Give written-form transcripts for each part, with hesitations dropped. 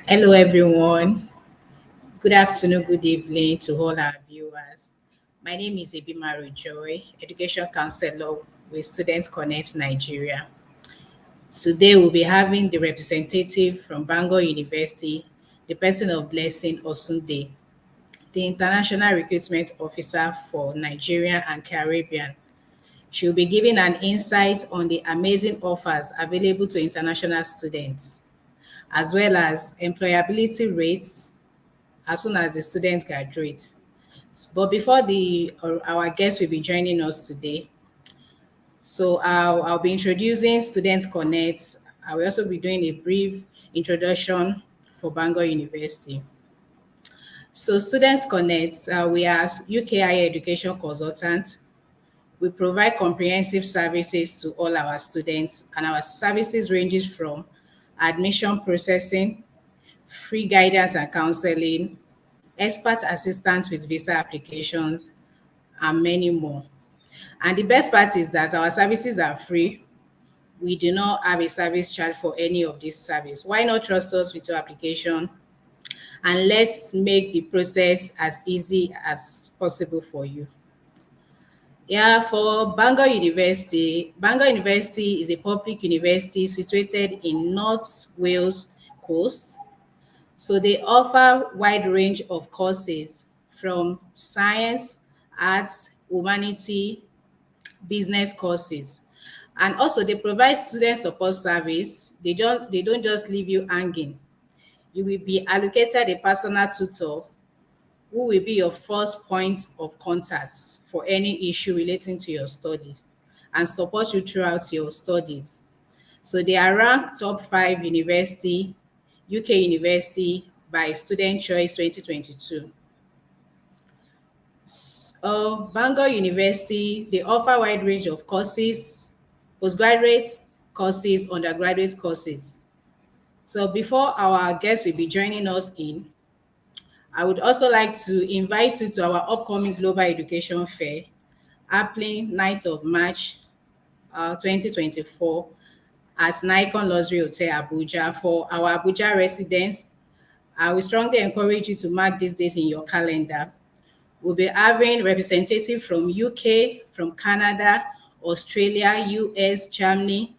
Hello, everyone. Good afternoon, good evening to all our viewers. My name is Ebimaru Joy, Education Counselor with Students Connect Nigeria. Today, we'll be having the representative from Bangor University, the person of Blessing Osunde, the International Recruitment Officer for Nigeria and Caribbean. She'll be giving an insight on the amazing offers available to international students, as well as employability rates as soon as the students graduate. But before our guest will be joining us today, so I'll be introducing Students Connect. I will also be doing a brief introduction for Bangor University. So Students Connect, we are UKI education consultant. We provide comprehensive services to all our students, and our services ranges from admission processing, free guidance and counseling, expert assistance with visa applications, and many more. And the best part is that our services are free. We do not have a service charge for any of this service. Why not trust us with your application? And let's make the process as easy as possible for you. Yeah, for Bangor University is a public university situated in North Wales coast. So they offer wide range of courses from science, arts, humanity, business courses. And also they provide student support service. They don't just leave you hanging. You will be allocated a personal tutor who will be your first point of contact for any issue relating to your studies and support you throughout your studies. So they are ranked top 5 university, UK university by Student Choice 2022. Bangor University, they offer wide range of courses, postgraduate courses, undergraduate courses. So before our guests will be joining us in, I would also like to invite you to our upcoming Global Education Fair happening 9th of March 2024 at Nikon Luxury Hotel, Abuja. For our Abuja residents, I will strongly encourage you to mark this date in your calendar. We'll be having representatives from UK, from Canada, Australia, US, Germany.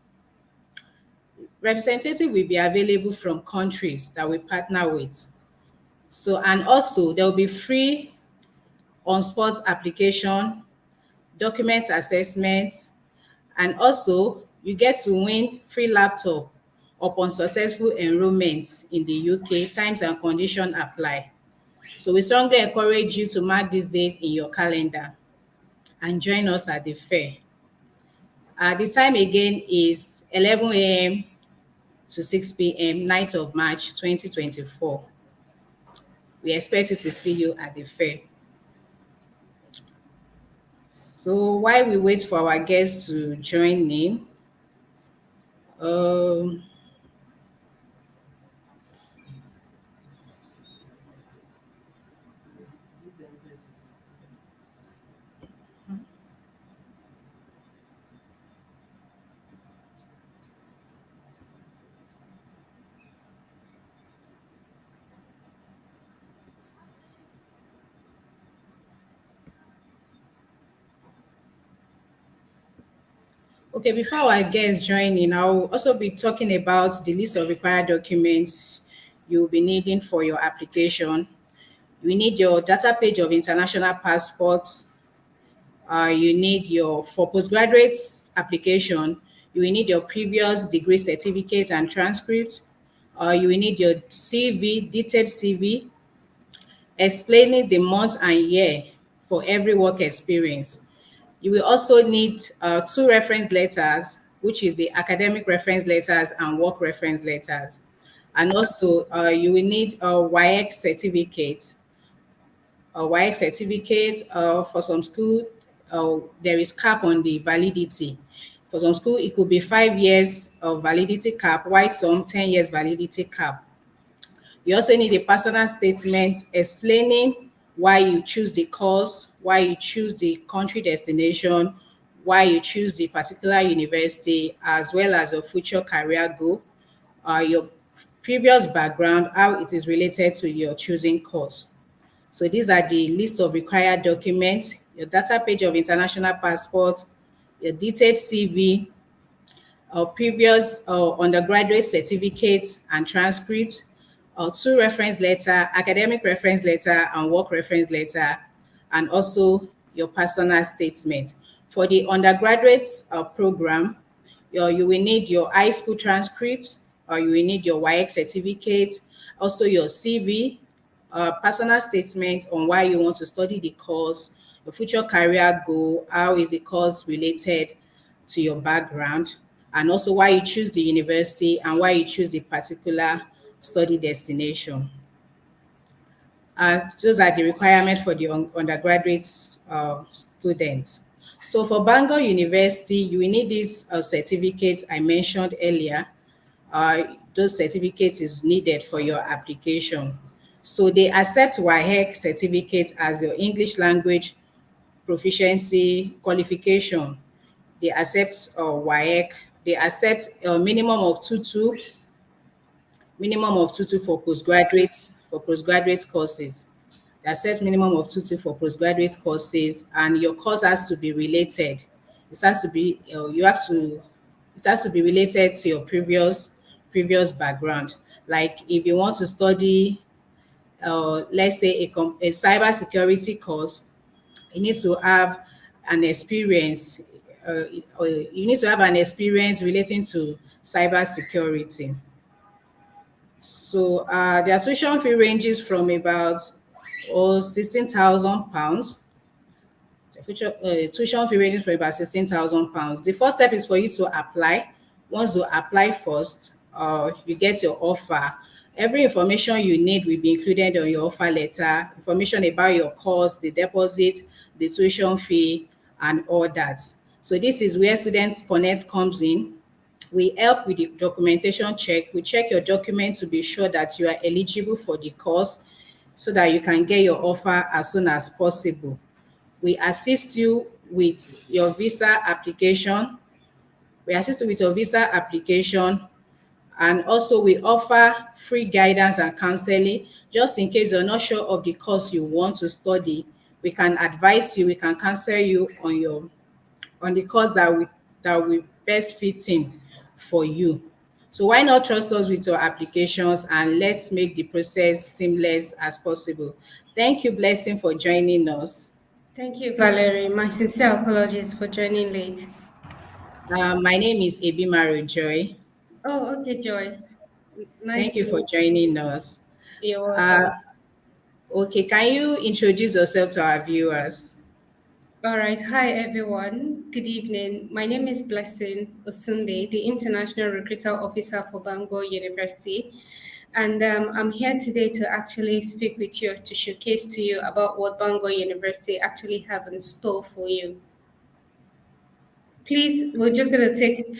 Representative will be available from countries that we partner with. So, and also there will be free on-spot application, document assessments, and also you get to win free laptop upon successful enrollment in the UK. Times and conditions apply. So we strongly encourage you to mark this date in your calendar and join us at the fair. The time again is 11 a.m. to 6 p.m., 9th of March 2024. We expect you to see you at the fair. So while we wait for our guests to join in, um, okay, before our guests join in, I'll also be talking about the list of required documents you'll be needing for your application. We need your data page of international passports. You need your, for postgraduate application, you will need your previous degree certificate and transcript. You will need your CV, detailed CV, explaining the month and year for every work experience. You will also need 2 reference letters, which is the academic reference letters and work reference letters. And also, you will need a WAEC certificate. A WAEC certificate for some school, there is cap on the validity. For some school, it could be 5 years of validity cap, while some 10 years validity cap. You also need a personal statement explaining why you choose the course, why you choose the country destination, why you choose the particular university, as well as your future career goal, your previous background, how it is related to your choosing course. So these are the list of required documents: your data page of international passport, your detailed CV, or previous undergraduate certificates and transcripts, or two reference letter, academic reference letter and work reference letter, and also your personal statement. For the undergraduate program, you will need your high school transcripts, or you will need your YX certificate, also your CV, personal statement on why you want to study the course, your future career goal, how is the course related to your background, and also why you choose the university and why you choose the particular study destination. Those are the requirements for the undergraduate students. So for Bangor University, you will need these certificates I mentioned earlier. Those certificates is needed for your application. So they accept WAEC certificates as your English language proficiency qualification. They accept WAEC. They accept a minimum of 2-2 for postgraduate courses. They accept minimum of 2-2 for postgraduate courses, and your course has to be related. It has to be you have to it has to be related to your previous background. Like if you want to study, let's say a cyber security course, you need to have an experience. You need to have an experience relating to cyber security. So their tuition fee ranges from about £16,000. Tuition fee ranges from about £16,000. The first step is for you to apply. Once you apply first, you get your offer. Every information you need will be included on your offer letter. Information about your course, the deposit, the tuition fee, and all that. So this is where Students Connect comes in. We help with the documentation check. We check your documents to be sure that you are eligible for the course so that you can get your offer as soon as possible. We assist you with your visa application. We assist you with your visa application, and also we offer free guidance and counseling. Just in case you're not sure of the course you want to study, we can advise you, we can counsel you on the course that will best fit in for you. So why not trust us with your applications, and let's make the process seamless as possible. Thank you, Blessing, for joining us. Thank you, Valerie. My sincere apologies for joining late. My name is Ebimaru Joy. Oh, okay, Joy. Thank Nice you to for meet you. joining us. You're Uh, welcome. okay, can you introduce yourself to our viewers? All right. Hi, everyone. Good evening. My name is Blessing Osunde, the International Recruiter Officer for Bangor University. And I'm here today to actually speak with you to showcase to you about what Bangor University actually have in store for you. Please, we're just going to take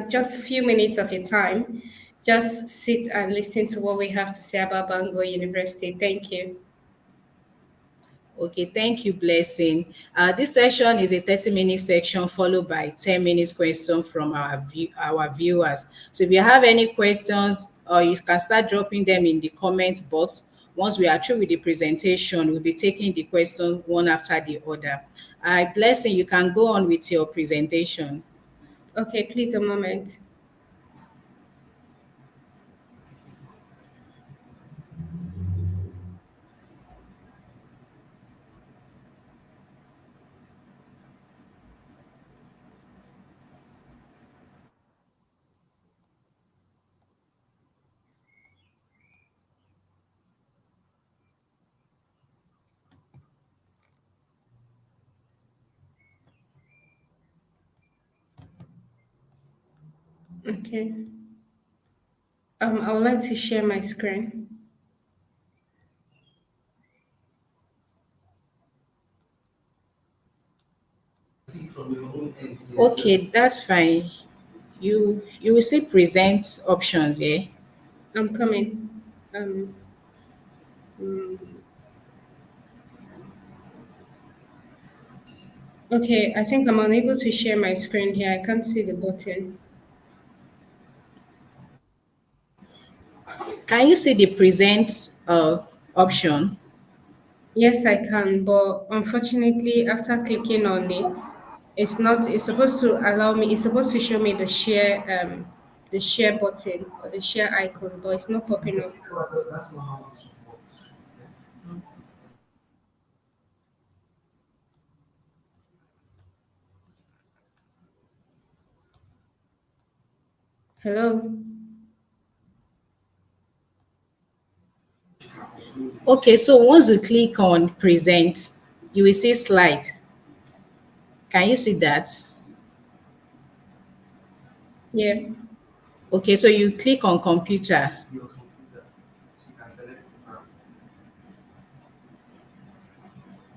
just few minutes of your time. Just sit and listen to what we have to say about Bangor University. Thank you. Okay, thank you, Blessing. This session is a 30-minute section followed by 10 minutes question from our viewers. So if you have any questions, you can start dropping them in the comments box. Once we are through with the presentation, we'll be taking the questions one after the other. Blessing, you can go on with your presentation. Okay, please a moment. Okay. I would like to share my screen. Okay, that's fine. You will see present option there. I'm coming. Um, mm, okay, I think I'm unable to share my screen here. I can't see the button. Can you see the present option? Yes, I can, but unfortunately, after clicking on it, it's not. It's supposed to allow me. It's supposed to show me the share button or the share icon, but it's not popping up. Hello. Okay, so once you click on present, you will see slide. Can you see that? Yeah. Okay, so you click on computer.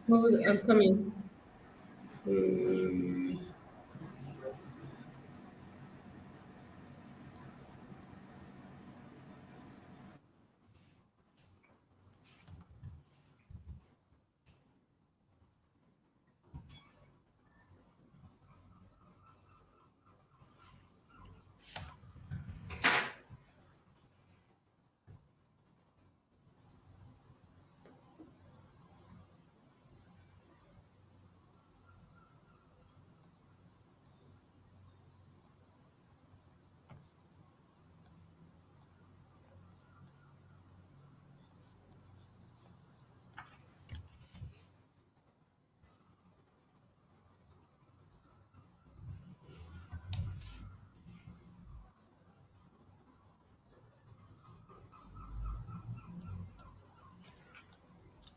Hold. I'm coming. Hmm.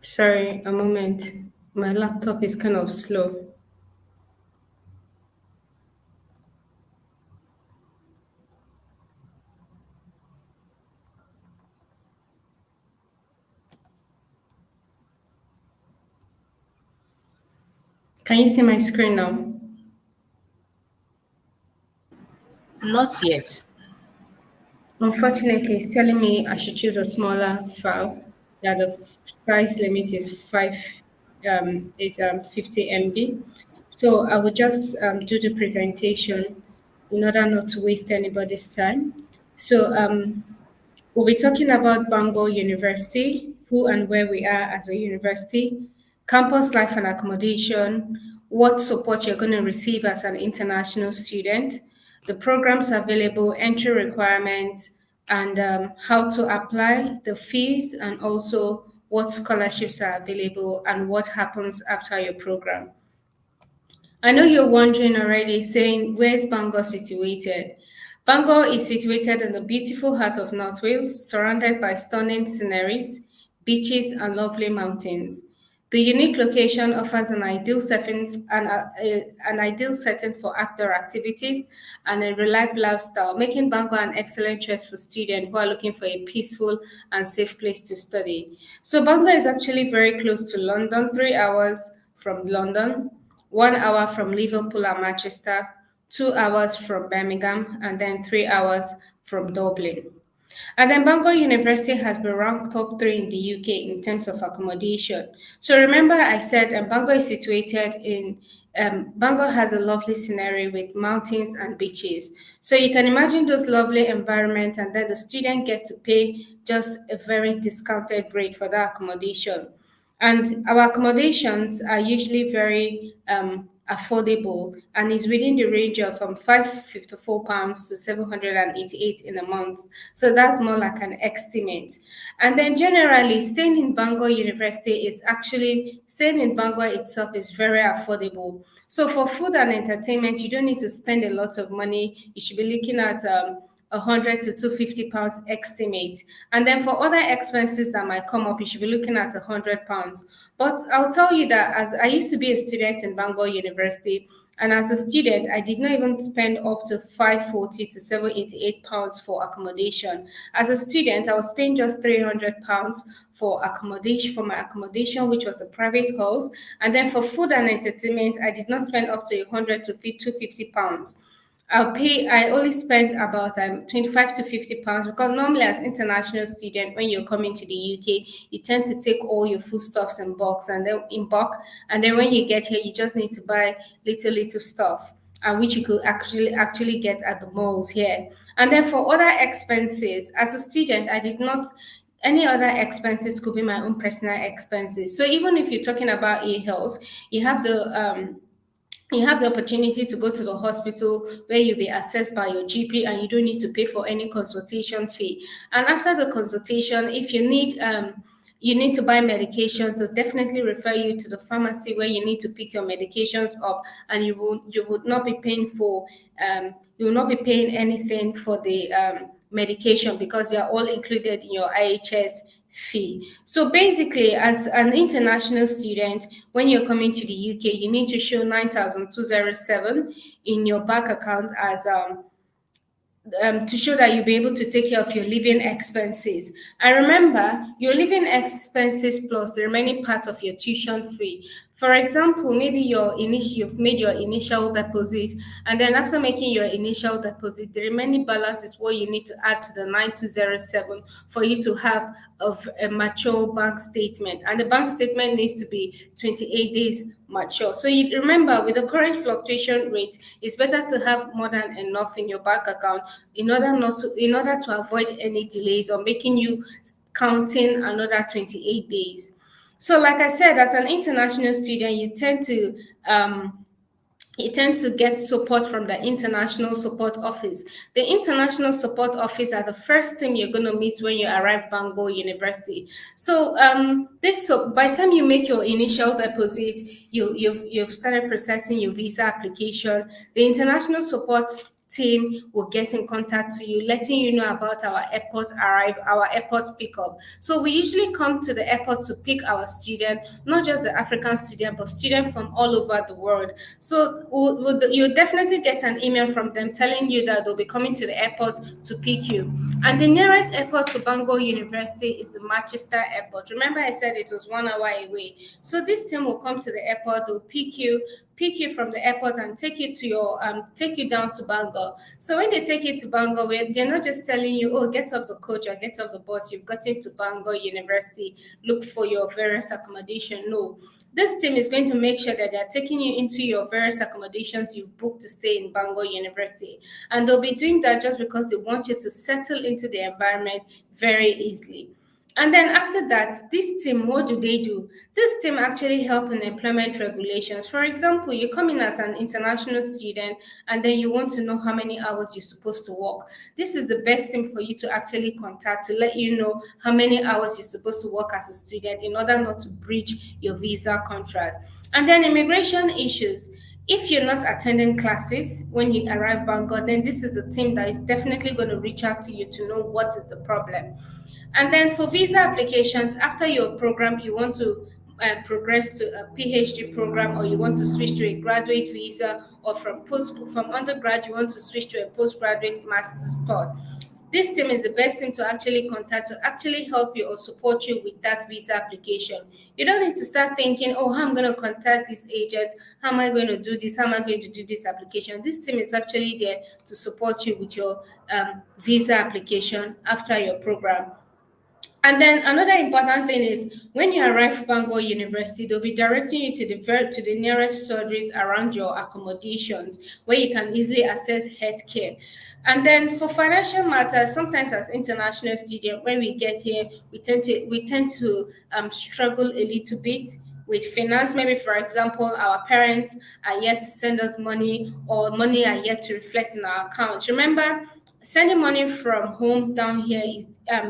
Sorry, a moment. My laptop is kind of slow. Can you see my screen now? Not yet. Unfortunately, it's telling me I should choose a smaller file. That the size limit is 50 MB. So I will just do the presentation in order not to waste anybody's time. So we'll be talking about Bangor University, who and where we are as a university, campus life and accommodation, what support you're going to receive as an international student, the programs available, entry requirements, and how to apply, the fees, and also what scholarships are available and what happens after your program. I know you're wondering already, saying, where's Bangor situated? Bangor is situated in the beautiful heart of North Wales, surrounded by stunning sceneries, beaches, and lovely mountains. The unique location offers an ideal setting for outdoor activities and a relaxed lifestyle, making Bangor an excellent choice for students who are looking for a peaceful and safe place to study. So Bangor is actually very close to London, 3 hours from London, 1 hour from Liverpool and Manchester, 2 hours from Birmingham, and then 3 hours from Dublin. And then Bangor University has been ranked top three in the UK in terms of accommodation. So remember, I said Bangor is situated in Bangor has a lovely scenery with mountains and beaches. So you can imagine those lovely environments, and then the student gets to pay just a very discounted rate for that accommodation. And our accommodations are usually very affordable and is within the range of from £554 to 788 in a month. So that's more like an estimate. And then generally, staying in Bangor University is actually staying in Bangor itself is very affordable. So for food and entertainment, you don't need to spend a lot of money. You should be looking at 100 to 250 pounds estimate. And then for other expenses that might come up, you should be looking at £100. But I'll tell you that as I used to be a student in Bangor University, and as a student, I did not even spend up to 540 to 788 pounds for accommodation. As a student, I was paying just £300 for accommodation for my accommodation, which was a private house. And then for food and entertainment, I did not spend up to 100 to 250 pounds. I only spent about 25 to 50 pounds because normally as international student, when you're coming to the UK, you tend to take all your foodstuffs in bulk and then when you get here, you just need to buy little stuff. which you could actually get at the malls here. And then for other expenses, as a student, I did not. Any other expenses could be my own personal expenses. So even if you're talking about e-health, you have the you have the opportunity to go to the hospital where you'll be assessed by your GP and you don't need to pay for any consultation fee. And after the consultation, if you need to buy medications, they'll definitely refer you to the pharmacy where you need to pick your medications up, and you would not be paying for you will not be paying anything for the medication because they are all included in your IHS fee. So basically, as an international student, when you're coming to the UK, you need to show 9,207 in your bank account as to show that you'll be able to take care of your living expenses. And remember, your living expenses plus the remaining part of your tuition fee. For example, maybe you've made your initial deposit, and then after making your initial deposit, the remaining balance is what you need to add to the 9207 for you to have a mature bank statement. And the bank statement needs to be 28 days mature. So you remember, with the current fluctuation rate, it's better to have more than enough in your bank account in order to avoid any delays or making you counting another 28 days. So like I said, as an international student, you tend to get support from the International Support Office. The International Support Office are the first thing you're going to meet when you arrive Bangor University. So by the time you make your initial deposit, you've started processing your visa application. The International Support team will get in contact to you, letting you know about our airport pickup. So we usually come to the airport to pick our student, not just the African student, but students from all over the world. So you'll definitely get an email from them telling you that they'll be coming to the airport to pick you. And the nearest airport to Bangor University is the Manchester Airport. Remember, I said it was 1 hour away. So this team will come to the airport, they'll pick you from the airport and take you down to Bangor. So when they take you to Bangor, they're not just telling you, oh, get off the coach or get off the bus, you've gotten to Bangor University, look for your various accommodation. No. This team is going to make sure that they're taking you into your various accommodations you've booked to stay in Bangor University. And they'll be doing that just because they want you to settle into the environment very easily. And then after that, this team, what do they do? This team actually help in employment regulations. For example, you come in as an international student and then you want to know how many hours you're supposed to work. This is the best thing for you to actually contact to let you know how many hours you're supposed to work as a student in order not to breach your visa contract. And then immigration issues. If you're not attending classes when you arrive Bangor, then this is the team that is definitely going to reach out to you to know what is the problem. And then for visa applications, after your program, you want to progress to a PhD program, or you want to switch to a graduate visa, or from undergrad, you want to switch to a postgraduate master's thought. This team is the best team to actually contact to actually help you or support you with that visa application. You don't need to start thinking, oh, how am I going to contact this agent? How am I going to do this? How am I going to do this application? This team is actually there to support you with your visa application after your program. And then another important thing is when you arrive Bangor University, they'll be directing you to the nearest surgeries around your accommodations where you can easily access healthcare. And then for financial matters, sometimes as international students, when we get here, we tend to struggle a little bit with finance. Maybe, for example, our parents are yet to send us money, or money are yet to reflect in our accounts. Remember, sending money from home down here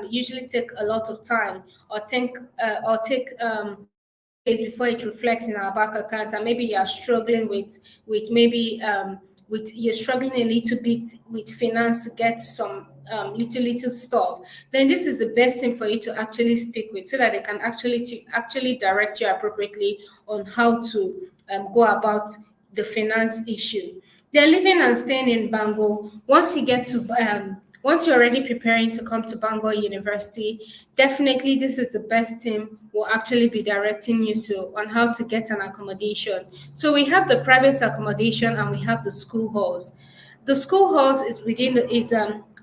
usually take a lot of time, or take a few days before it reflects in our bank account. And maybe you are struggling with maybe with you're struggling a little bit with finance to get some little stuff. Then this is the best thing for you to actually speak with, so that they can actually direct you appropriately on how to go about the finance issue. They're living and staying in Bangor. Once you're already preparing to come to Bangor University, definitely this is the best team will actually be directing you to on how to get an accommodation. So we have the private accommodation and we have the school halls. The school halls is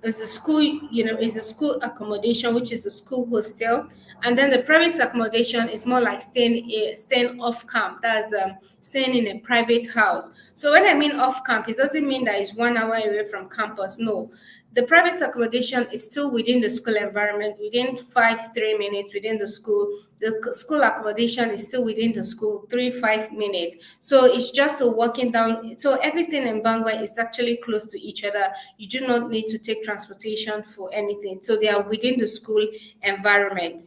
is the school, is the school accommodation, which is the school hostel, and then the private accommodation is more like staying off camp. That's staying in a private house. So when I mean off camp, it doesn't mean that it's 1 hour away from campus. No, the private accommodation is still within the school environment, within 3 minutes within the school. The school accommodation is still within the school, 5 minutes. So it's just a walking down. So everything in Bangor is actually close to each other. You do not need to take transportation for anything. So they are within the school environment.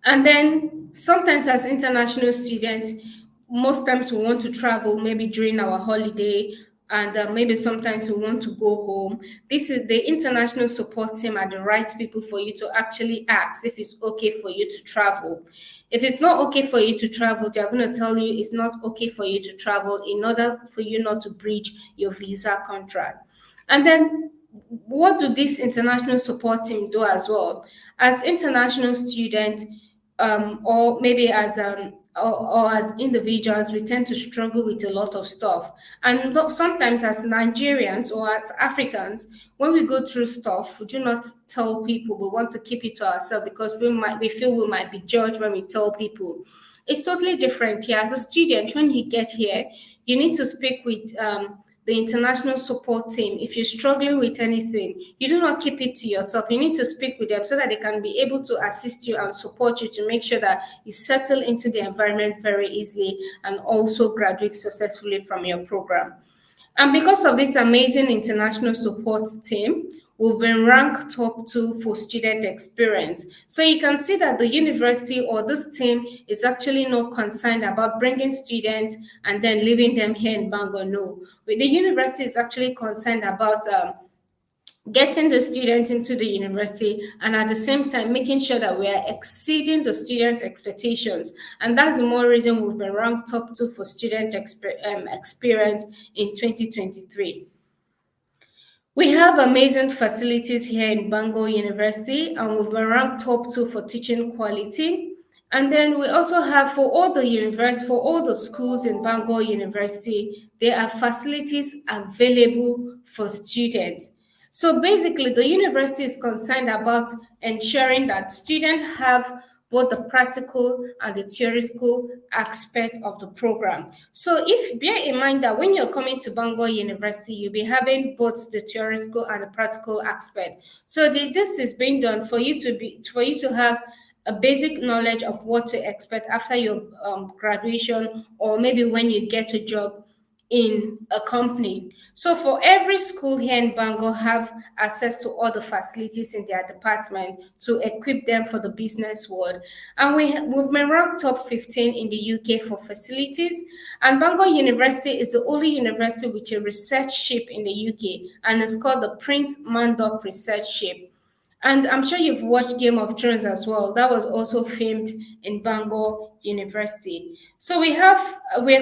And then sometimes as international students, most times we want to travel maybe during our holiday, and maybe sometimes we want to go home. This is the international support team are the right people for you to actually ask if it's okay for you to travel. If it's not okay for you to travel, they're going to tell you it's not okay for you to travel in order for you not to breach your visa contract. And then what do this international support team do as well? As international students, or maybe as or as individuals, we tend to struggle with a lot of stuff. And sometimes as Nigerians or as Africans, when we go through stuff, we do not tell people. We want to keep it to ourselves because we feel we might be judged when we tell people. It's totally different here. As a student, when you get here, you need to speak with the international support team. If you're struggling with anything, you do not keep it to yourself. You need to speak with them so that they can be able to assist you and support you to make sure that you settle into the environment very easily and also graduate successfully from your program. And because of this amazing international support team, we've been ranked top two for student experience. So you can see that the university or this team is actually not concerned about bringing students and then leaving them here in Bangor. No, but the university is actually concerned about getting the student into the university and at the same time making sure that we are exceeding the student expectations. And that's the more reason we've been ranked top two for student experience in 2023. We have amazing facilities here in Bangor University, and we've been ranked top two for teaching quality. And then we also have for all the schools in Bangor University, there are facilities available for students. So basically, the university is concerned about ensuring that students have both the practical and the theoretical aspect of the program. So if bear in mind that when you're coming to Bangor University, you'll be having both the theoretical and the practical aspect. So this is being done for you to have a basic knowledge of what to expect after your graduation, or maybe when you get a job in a company. So for every school here in Bangor have access to all the facilities in their department to equip them for the business world. And we've been ranked top 15 in the UK for facilities. And Bangor University is the only university with a research ship in the UK, and it's called the Prince Mandop Research Ship. And I'm sure you've watched Game of Thrones as well. That was also filmed in Bangor University. So we are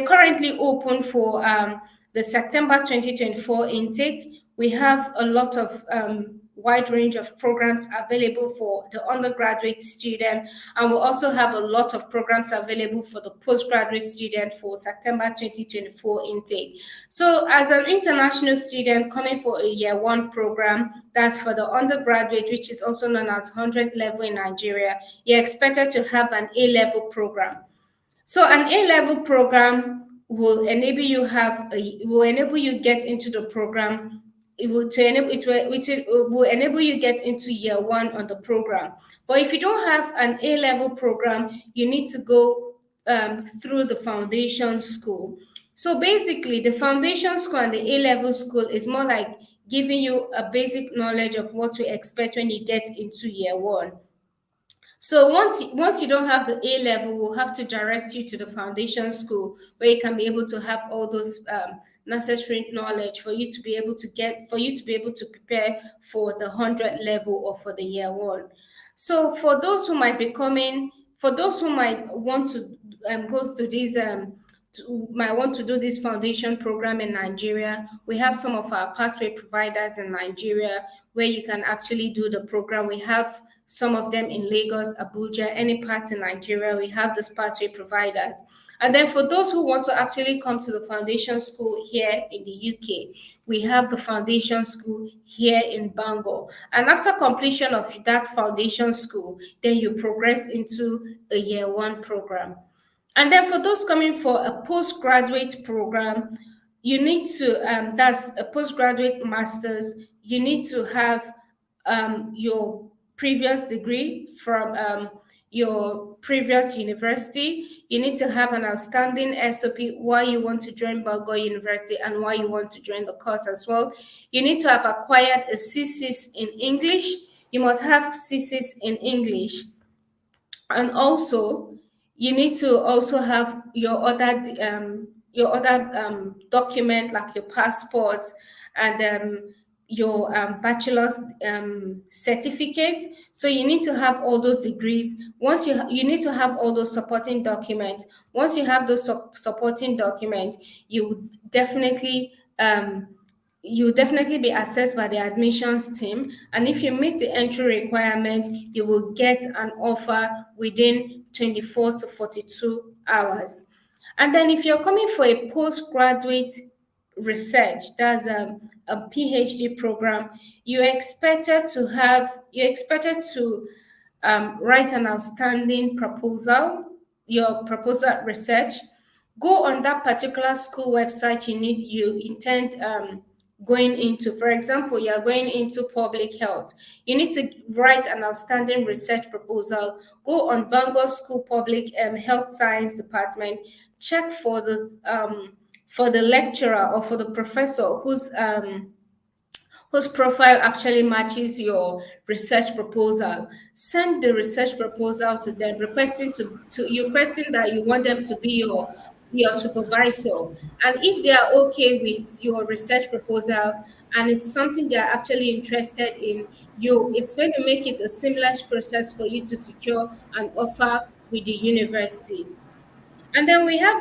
currently open for the September 2024 intake. We have a lot of wide range of programs available for the undergraduate student, and we also have a lot of programs available for the postgraduate student for September 2024 intake. So as an international student coming for a year one program, that's for the undergraduate, which is also known as 100 level in Nigeria, you're expected to have an A-level program. So an A-level program will enable you get into the program. It will enable you get into year one on the program. But if you don't have an A-level program, you need to go through the foundation school. So basically, the foundation school and the A-level school is more like giving you a basic knowledge of what to expect when you get into year one. So once you don't have the A level, we'll have to direct you to the foundation school where you can be able to have all those necessary knowledge for you to be able to prepare for the 100 level or for the year one. So for those who might want to go through these might want to do this foundation program in Nigeria, we have some of our pathway providers in Nigeria where you can actually do the program. We have some of them in Lagos, Abuja, any part in Nigeria. We have these pathway providers. And then for those who want to actually come to the foundation school here in the UK, we have the foundation school here in Bangor. And after completion of that foundation school, then you progress into a year one program. And then for those coming for a postgraduate program, you need to, that's a postgraduate master's, you need to have your previous degree from your previous university. You need to have an outstanding SOP why you want to join Bangor University and why you want to join the course as well. You need to have acquired a CSIS in English. You must have CSIS in English, and also you need to also have your other document like your passport and your bachelor's certificate. So you need to have all those degrees. Once you need to have all those supporting documents. Once you have those supporting documents, you definitely be assessed by the admissions team, and if you meet the entry requirement, you will get an offer within 24 to 42 hours. And then if you're coming for a postgraduate research, that's a PhD program, you're expected to write an outstanding proposal, your proposal research. Go on that particular school website you intend going into. For example, you are going into public health. You need to write an outstanding research proposal. Go on Bangor School Public Health Science Department. Check for the lecturer or for the professor whose profile actually matches your research proposal. Send the research proposal to them, requesting that you want them to be your supervisor. And if they are okay with your research proposal and it's something they are actually interested in, it's going to make it a seamless process for you to secure an offer with the university. And then we have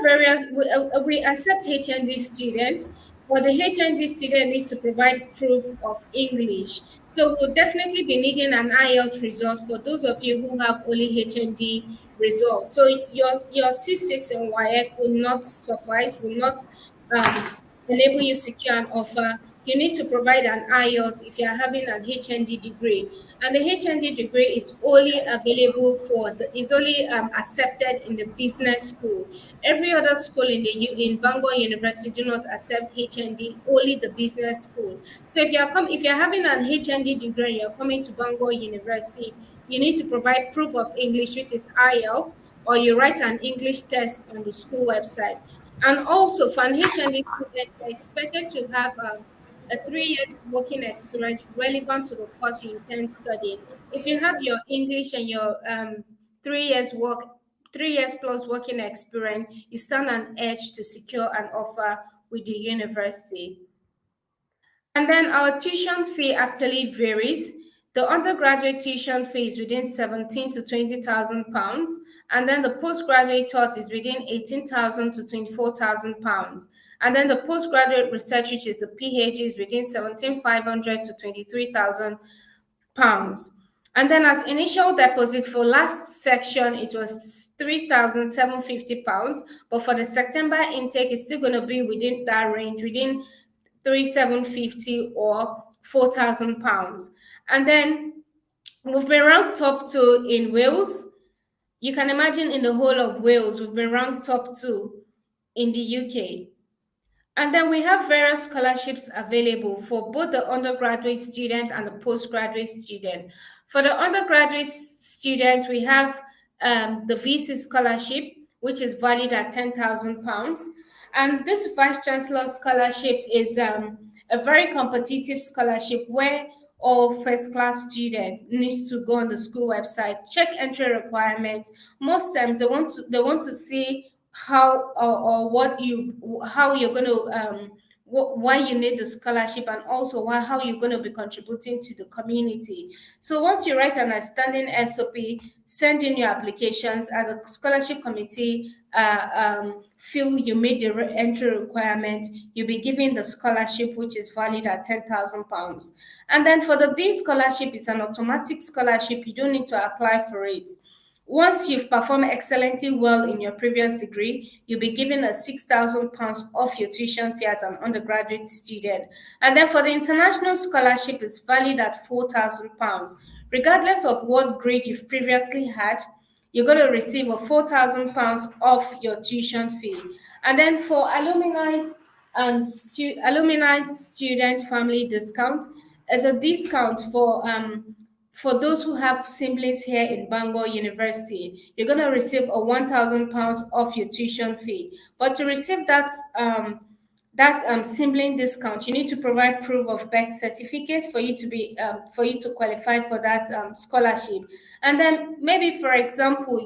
we accept HND student, but the HND student needs to provide proof of English. So we'll definitely be needing an IELTS result for those of you who have only HND result. So your C6 and YX will not suffice, will not enable you secure an offer. You need to provide an IELTS if you are having an HND degree, and the HND degree is only available is only accepted in the business school. Every other school in Bangor University do not accept HND, only the business school. So if you're having an HND degree and you're coming to Bangor University, you need to provide proof of English, which is IELTS, or you write an English test on the school website. And also, for an HND student, you're expected to have a 3 years working experience relevant to the course you intend studying. If you have your English and your 3 years 3 years plus working experience, you stand an edge to secure an offer with the university. And then our tuition fee actually varies. The undergraduate tuition fee is within 17 to 20,000 pounds, and then the postgraduate taught is within 18,000 to 24,000 pounds. And then the postgraduate research, which is the PhD, is within 17,500 to 23,000 pounds. And then as initial deposit for last section, it was 3,750 pounds, but for the September intake, it's still going to be within that range, within 3,750 or 4,000 pounds. And then we've been ranked top two in Wales. You can imagine in the whole of Wales, we've been ranked top two in the UK. And then we have various scholarships available for both the undergraduate student and the postgraduate student. For the undergraduate students, we have the VC scholarship, which is valued at £10,000. And this Vice Chancellor scholarship is a very competitive scholarship where all first class student needs to go on the school website, check entry requirements. Most times they want to see how or what you how you're going to why you need the scholarship, and also how you're going to be contributing to the community. So once you write an outstanding SOP, send in your applications, and the scholarship committee feel you meet the entry requirement, you'll be given the scholarship, which is valued at £10,000. And then for the Dean scholarship, it's an automatic scholarship. You don't need to apply for it. Once you've performed excellently well in your previous degree, you'll be given a £6,000 off your tuition fee as an undergraduate student. And then for the international scholarship, it's valued at £4,000. Regardless of what grade you've previously had, you're going to receive a £4,000 off your tuition fee. And then for alumni student family discount, as a discount for those who have siblings here in Bangor University, you're going to receive a £1,000 off your tuition fee. But to receive that sibling discount, you need to provide proof of birth certificate for you to qualify for that scholarship. And then maybe, for example,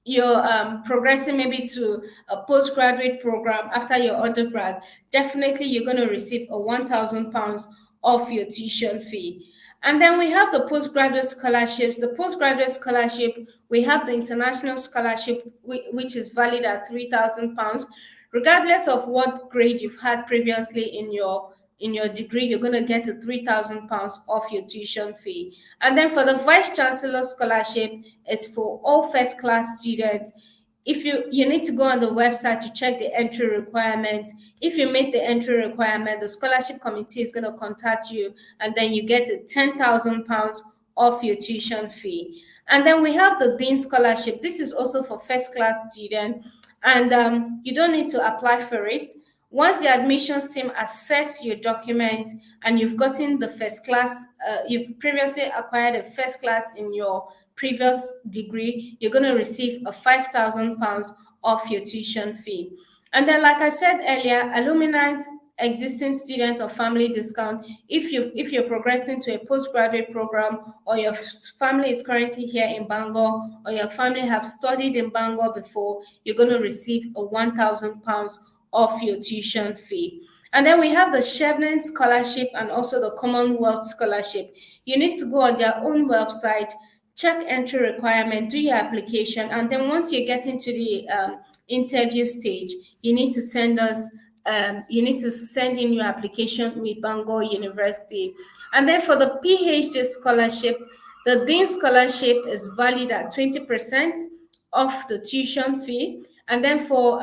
you're progressing maybe to a postgraduate program after your undergrad, definitely you're going to receive a £1,000 off your tuition fee. And then we have the postgraduate scholarships. The postgraduate scholarship, we have the international scholarship, which is valid at £3,000. Regardless of what grade you've had previously in your degree, you're going to get a £3,000 off your tuition fee. And then for the vice chancellor scholarship, it's for all first class students. If you need to go on the website to check the entry requirement. If you meet the entry requirement, the scholarship committee is going to contact you, and then you get a £10,000 off your tuition fee. And then we have the dean scholarship. This is also for first class students, and you don't need to apply for it. Once the admissions team assess your document and you've gotten the first class, you've previously acquired a first class in your previous degree, you're going to receive a £5,000 off your tuition fee. And then, like I said earlier, alumni, existing student or family discount. If you're progressing to a postgraduate program, or your family is currently here in Bangor, or your family have studied in Bangor before, you're going to receive a £1,000 off your tuition fee. And then we have the Chevening Scholarship and also the Commonwealth Scholarship. You need to go on their own website, check entry requirement, do your application, and then once you get into the interview stage, you need to send in your application with Bangor University. And then for the PhD scholarship, the Dean Scholarship is valued at 20% of the tuition fee. And then for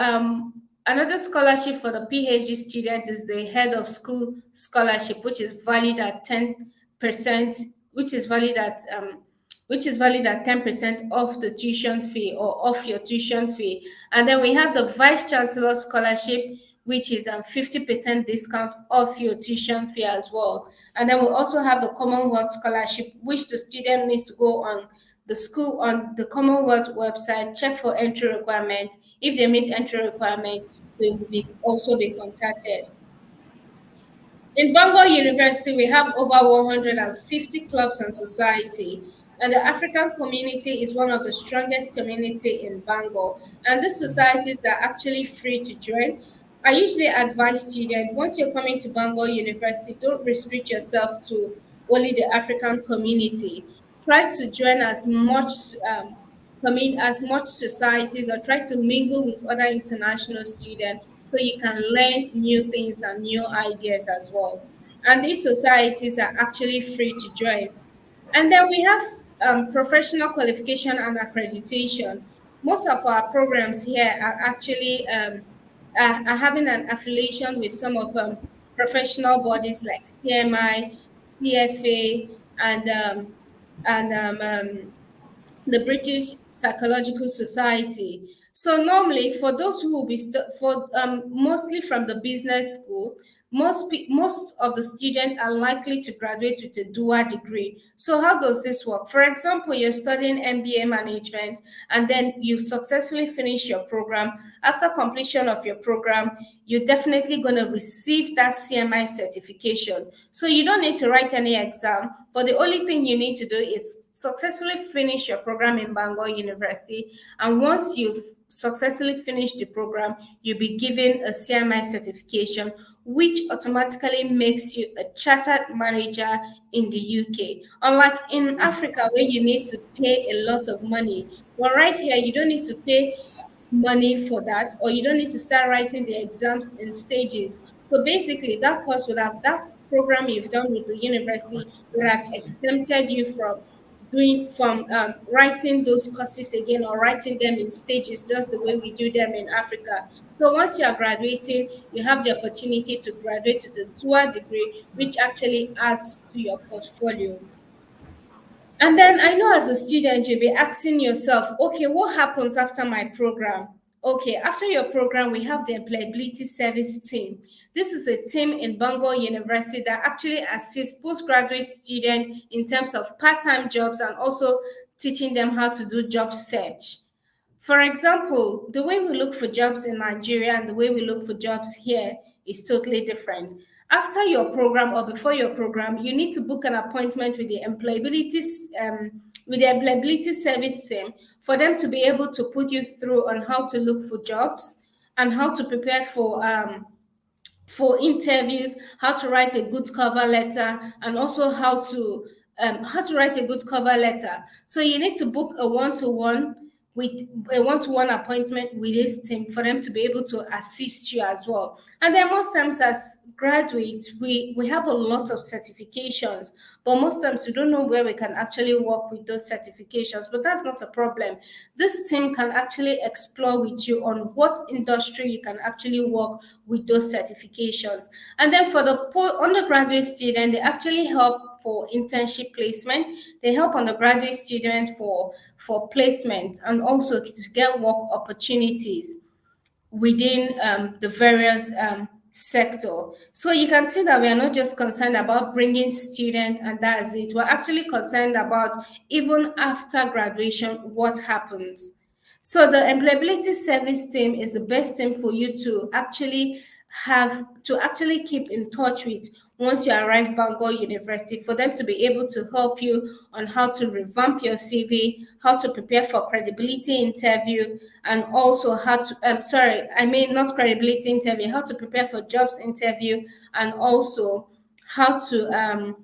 another scholarship for the PhD students is the Head of School Scholarship, which is valued at 10%, which is valued at 10% off the tuition fee or off your tuition fee. And then we have the Vice Chancellor Scholarship, which is 50% discount off your tuition fee as well. And then we also have the Commonwealth Scholarship, which the student needs to go on the Commonwealth website, check for entry requirement. If they meet entry requirement, they will also be contacted. In Bangor University, we have over 150 clubs and society, and the African community is one of the strongest community in Bangor. And these societies are actually free to join. I usually advise students, once you're coming to Bangor University, don't restrict yourself to only the African community. Try to join as much societies, or try to mingle with other international students so you can learn new things and new ideas as well. And these societies are actually free to join. And then we have professional qualification and accreditation. Most of our programs here are actually are having an affiliation with some of professional bodies like CMI, CFA, and the British Psychological Society. So normally, for those who will be mostly from the business school, most of the students are likely to graduate with a dual degree. So how does this work? For example, you're studying MBA management, and then you successfully finish your program. After completion of your program, you're definitely going to receive that CMI certification. So you don't need to write any exam, but the only thing you need to do is successfully finish your program in Bangor University. And once you've successfully finished the program, you'll be given a CMI certification, which automatically makes you a chartered manager in the UK. Unlike in Africa, where you need to pay a lot of money. But right here, you don't need to pay money for that, or you don't need to start writing the exams in stages. So basically, that program you've done with the university would have exempted you from doing from writing those courses again or writing them in stages, just the way we do them in Africa. So once you are graduating, you have the opportunity to graduate with a dual degree, which actually adds to your portfolio. And then I know as a student, you'll be asking yourself, okay, what happens after my program? Okay, after your program, we have the employability service team. This is a team in Bangor University that actually assists postgraduate students in terms of part-time jobs and also teaching them how to do job search. For example, the way we look for jobs in Nigeria and the way we look for jobs here is totally different. After your program or before your program, you need to book an appointment with the employability service team for them to be able to put you through on how to look for jobs and how to prepare for interviews, how to write a good cover letter, and also how to write a good cover letter. So you need to book with a one-to-one appointment with this team for them to be able to assist you as well. And then most times as graduates, we have a lot of certifications, but most times we don't know where we can actually work with those certifications. But that's not a problem. This team can actually explore with you on what industry you can actually work with those certifications. And then for the undergraduate student, they actually help for internship placement. They help undergraduate students for placement and also to get work opportunities within the various sector. So you can see that we are not just concerned about bringing students and that's it. We're actually concerned about even after graduation, what happens. So the employability service team is the best thing for you to actually keep in touch with once you arrive Bangor University, for them to be able to help you on how to revamp your CV, how to prepare for credibility interview, and also how to not credibility interview, how to prepare for jobs interview, and also how to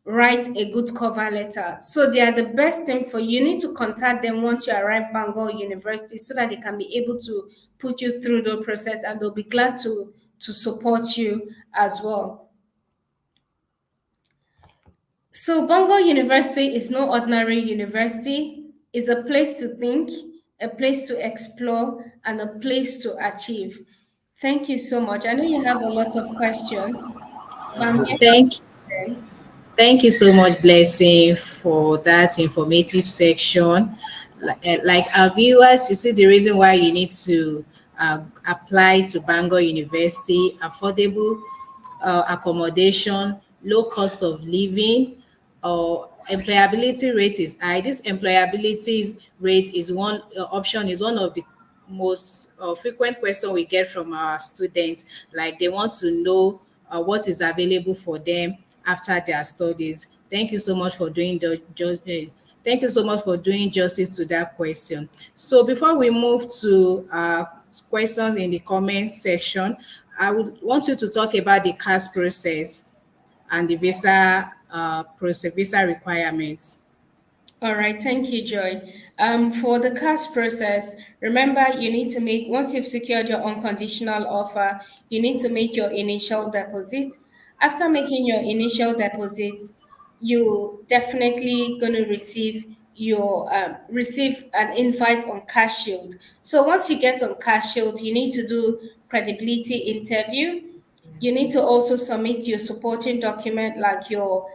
write a good cover letter. So they are the best thing for you. You need to contact them once you arrive Bangor University so that they can be able to put you through the process and they'll be glad to support you as well. So Bangor University is no ordinary university. It's a place to think, a place to explore, and a place to achieve. Thank you so much. I know you have a lot of questions, but I'm here to Thank answer them. Thank you so much, Blessing, for that informative section. Like our viewers, you see the reason why you need to apply to Bangor University, affordable accommodation, low cost of living, or employability rate is high. This employability rate is one option, is one of the most frequent question we get from our students. Like they want to know what is available for them after their studies. Thank you so much for doing thank you so much for doing justice to that question. So before we move to questions in the comment section, I would want you to talk about the CAS process and the visa process, visa requirements. All right, thank you, Joy. For the cash process, remember you need to make, once you've secured your unconditional offer, you need to make your initial deposit. After making your initial deposit, you definitely gonna receive an invite on Cash Shield. So once you get on Cash Shield, you need to do credibility interview. You need to also submit your supporting document like your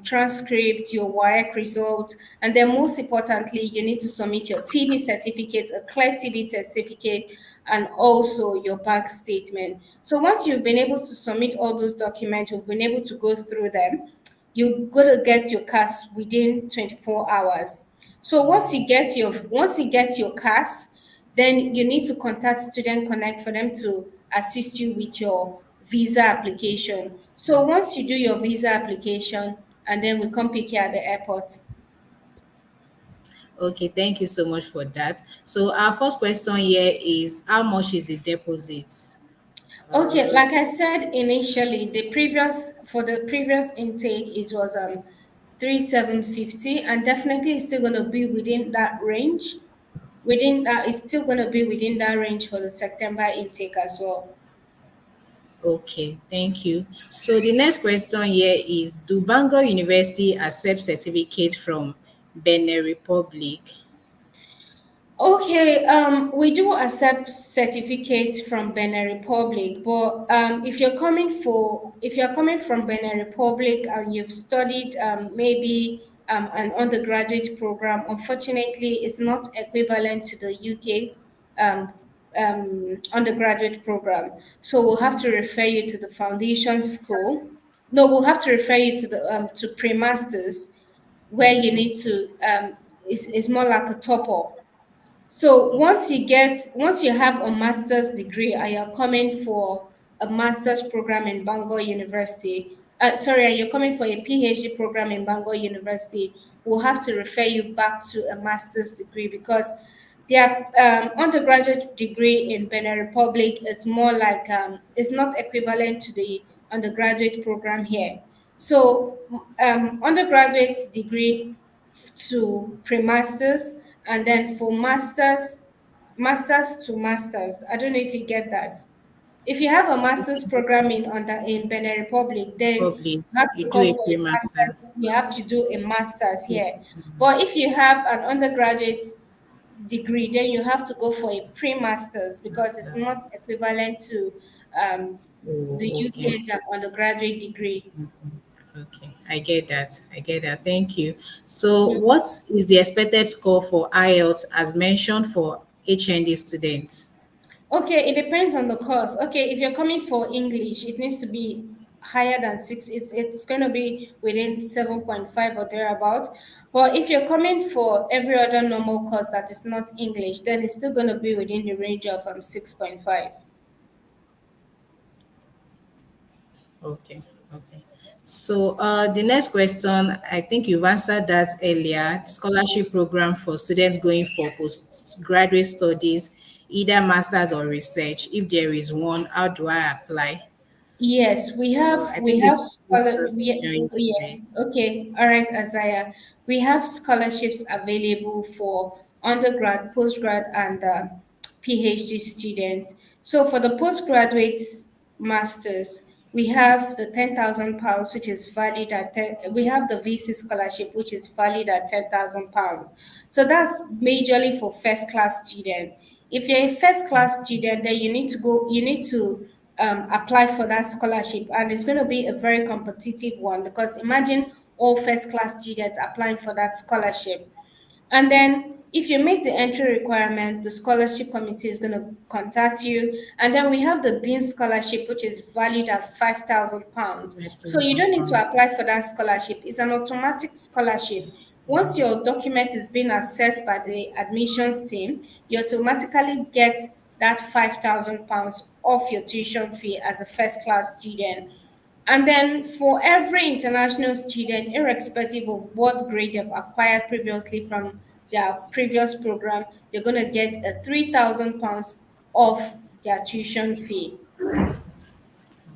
transcript, your WIAC result, and then most importantly, you need to submit your TB certificate, a clear TB certificate, and also your bank statement. So once you've been able to submit all those documents, you've been able to go through them, you're gonna get your CAS within 24 hours. So once you get your CAS, then you need to contact Student Connect for them to assist you with your visa application. So once you do your visa application, and then we come pick you at the airport. Okay, thank you so much for that. So our first question here is how much is the deposit? Okay, like I said initially, the previous intake it was 3750, and definitely it's still gonna be within that range. Within that, it's still gonna be within that range for the September intake as well. Okay, thank you. So the next question here is, do Bangor University accept certificate from Benin Republic. Okay, we do accept certificates from Benin Republic, but if you're coming from Benin Republic and you've studied maybe an undergraduate program, unfortunately, it's not equivalent to the UK um, undergraduate program. So we'll have to refer you to the foundation school. No, we'll have to refer you to pre-masters, where you Okay. need to it's more like a top up. So once you have a master's degree and you're coming for a master's program in Bangor University, sorry, and you're coming for a PhD program in Bangor University, we'll have to refer you back to a master's degree because their undergraduate degree in Benin Republic is more like it's not equivalent to the undergraduate program here. So undergraduate degree to pre-masters, and then for masters to masters. I don't know if you get that. If you have a master's program in Benin Republic, then Probably you have you to do go a for a pre-master. master's. You have to do a master's Yeah. here. But if you have an undergraduate degree, then you have to go for a pre-masters because it's Master. not equivalent to um, the Oh, okay. UK's undergraduate degree. Okay. I get that. I get that. Thank you. So, what is the expected score for IELTS as mentioned for HND students? Okay, it depends on the course. Okay, if you're coming for English, it needs to be higher than six. It's going to be within 7.5 or thereabout. But if you're coming for every other normal course that is not English, then it's still going to be within the range of 6.5. Okay. Okay. So, the next question, I think you've answered that earlier. Scholarship program for students going for postgraduate studies, either masters or research. If there is one, how do I apply? Yes, I think this this person joined yeah, today. okay. All right, Isaiah. We have scholarships available for undergrad, postgrad, and PhD students. So for the postgraduate masters, we have the £10,000, which is valued at we have the VC scholarship, which is valued at £10,000. So that's majorly for first class student. If you're a first class student, then you need to apply for that scholarship, and it's going to be a very competitive one because imagine all first class students applying for that scholarship. And then if you meet the entry requirement, the scholarship committee is going to contact you. And then we have the Dean Scholarship, which is valued at £5,000. So you don't need to £5,000. apply for that scholarship. It's an automatic scholarship. Once your document is being assessed by the admissions team, you automatically get that £5,000 off your tuition fee as a first class student. And then for every international student, irrespective of what grade they've acquired previously from their previous program, you're going to get a £3,000 off their tuition fee.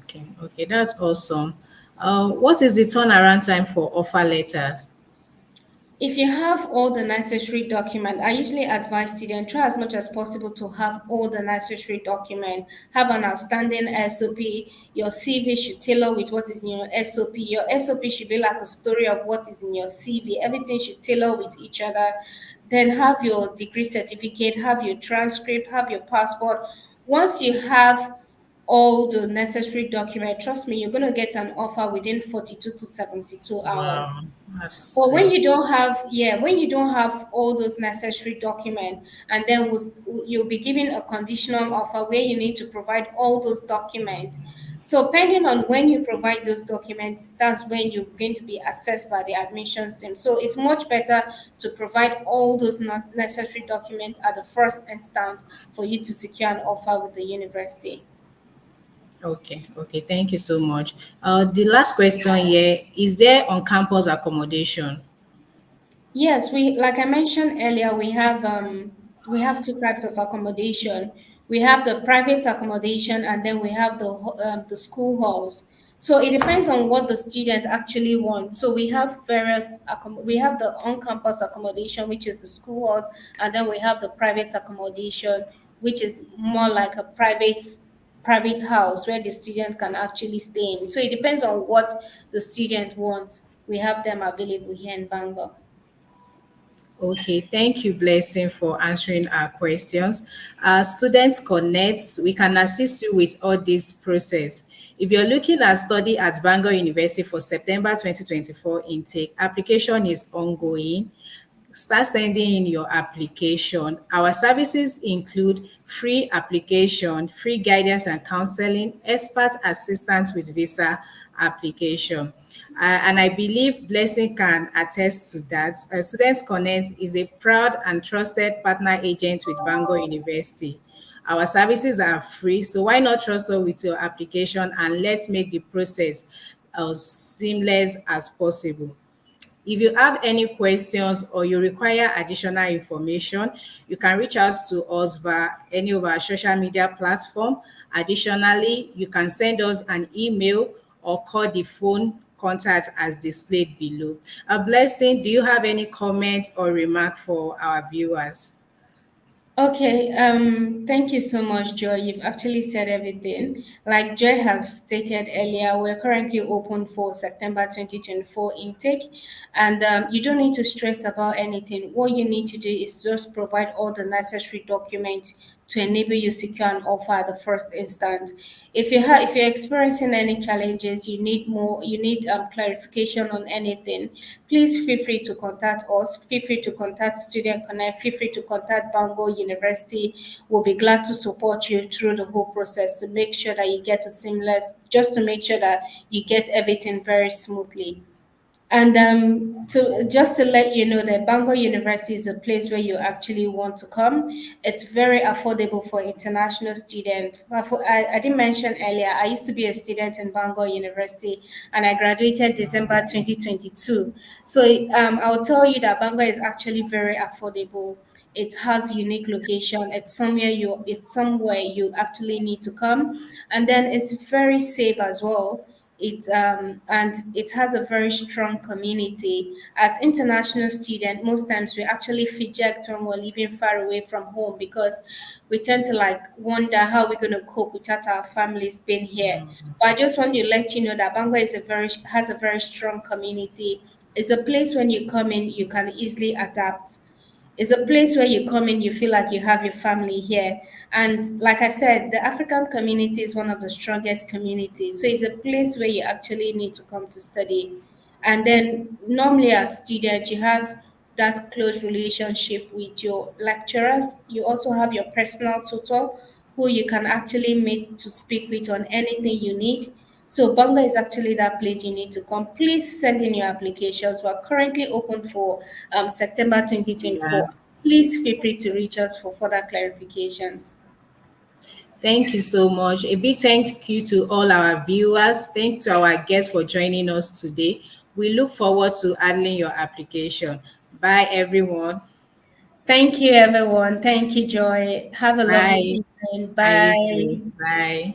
Okay, okay, that's awesome. What is the turnaround time for offer letters? If you have all the necessary document, I usually advise students try as much as possible to have all the necessary document. Have an outstanding SOP. Your CV should tailor with what is in your SOP. Your SOP should be like a story of what is in your CV. Everything should tailor with each other. Then have your degree certificate, have your transcript, have your passport. Once you have all the necessary document, trust me, you're going to get an offer within 42 to 72 hours. Wow, that's But when you great. don't have, yeah, when you don't have all those necessary documents, and then you'll be given a conditional offer where you need to provide all those documents. So, depending on when you provide those documents, that's when you're going to be assessed by the admissions team. So, it's much better to provide all those necessary documents at the first instance for you to secure an offer with the university. Okay, okay, thank you so much. The last question here, is there on-campus accommodation? Yes, we like I mentioned earlier, we have two types of accommodation. We have the private accommodation, and then we have the school halls. So it depends on what the student actually wants. So we have we have the on-campus accommodation, which is the school halls, and then we have the private accommodation, which is more like a private house where the student can actually stay in. So it depends on what the student wants. We have them available here in Bangor. Okay, thank you, Blessing, for answering our questions. Students Connect, we can assist you with all this process. If you're looking at study at Bangor University for September 2024 intake, application is ongoing. Start sending in your application. Our services include free application, free guidance and counseling, expert assistance with visa application. And I believe Blessing can attest to that. Students Connect is a proud and trusted partner agent with Bangor University. Our services are free, so why not trust us with your application and let's make the process as seamless as possible. If you have any questions or you require additional information, you can reach out to us via any of our social media platform. Additionally, you can send us an email or call the phone contact as displayed below. A Blessing, do you have any comments or remark for our viewers? Okay, thank you so much, Joy. You've actually said everything. Like Joy have stated earlier, we're currently open for September 2024 intake, and you don't need to stress about anything. What you need to do is just provide all the necessary documents to enable you secure an offer at the first instance. If you're experiencing any challenges, you need clarification on anything, please feel free to contact us. Feel free to contact Student Connect. Feel free to contact Bangor University. We'll be glad to support you through the whole process to make sure that you get a seamless, just to make sure that you get everything very smoothly. And to just to let you know that Bangor University is a place where you actually want to come. It's very affordable for international students. I didn't mention earlier, I used to be a student in Bangor University and I graduated December 2022. So I'll tell you that Bangor is actually very affordable. It has unique location. It's somewhere you actually need to come, and then it's very safe as well. It has a very strong community. As international student, most times we actually fidget when we're living far away from home because we tend to like wonder how we're going to cope without our families being here. But I just want to let you know that Bangor has a very strong community. It's a place when you come in, you can easily adapt. It's a place where you come in, you feel like you have your family here. And like I said, the African community is one of the strongest communities. So it's a place where you actually need to come to study. And then normally as students, you have that close relationship with your lecturers. You also have your personal tutor who you can actually meet to speak with on anything you need. So Bangor is actually that place you need to come. Please send in your applications. We're currently open for September Yeah. 2024. Please feel free to reach us for further clarifications. Thank you so much. A big thank you to all our viewers. Thanks to our guests for joining us today. We look forward to handling your application. Bye, everyone. Thank you, everyone. Thank you, Joy. Have a lovely Bye. evening. And you too. Bye. Bye.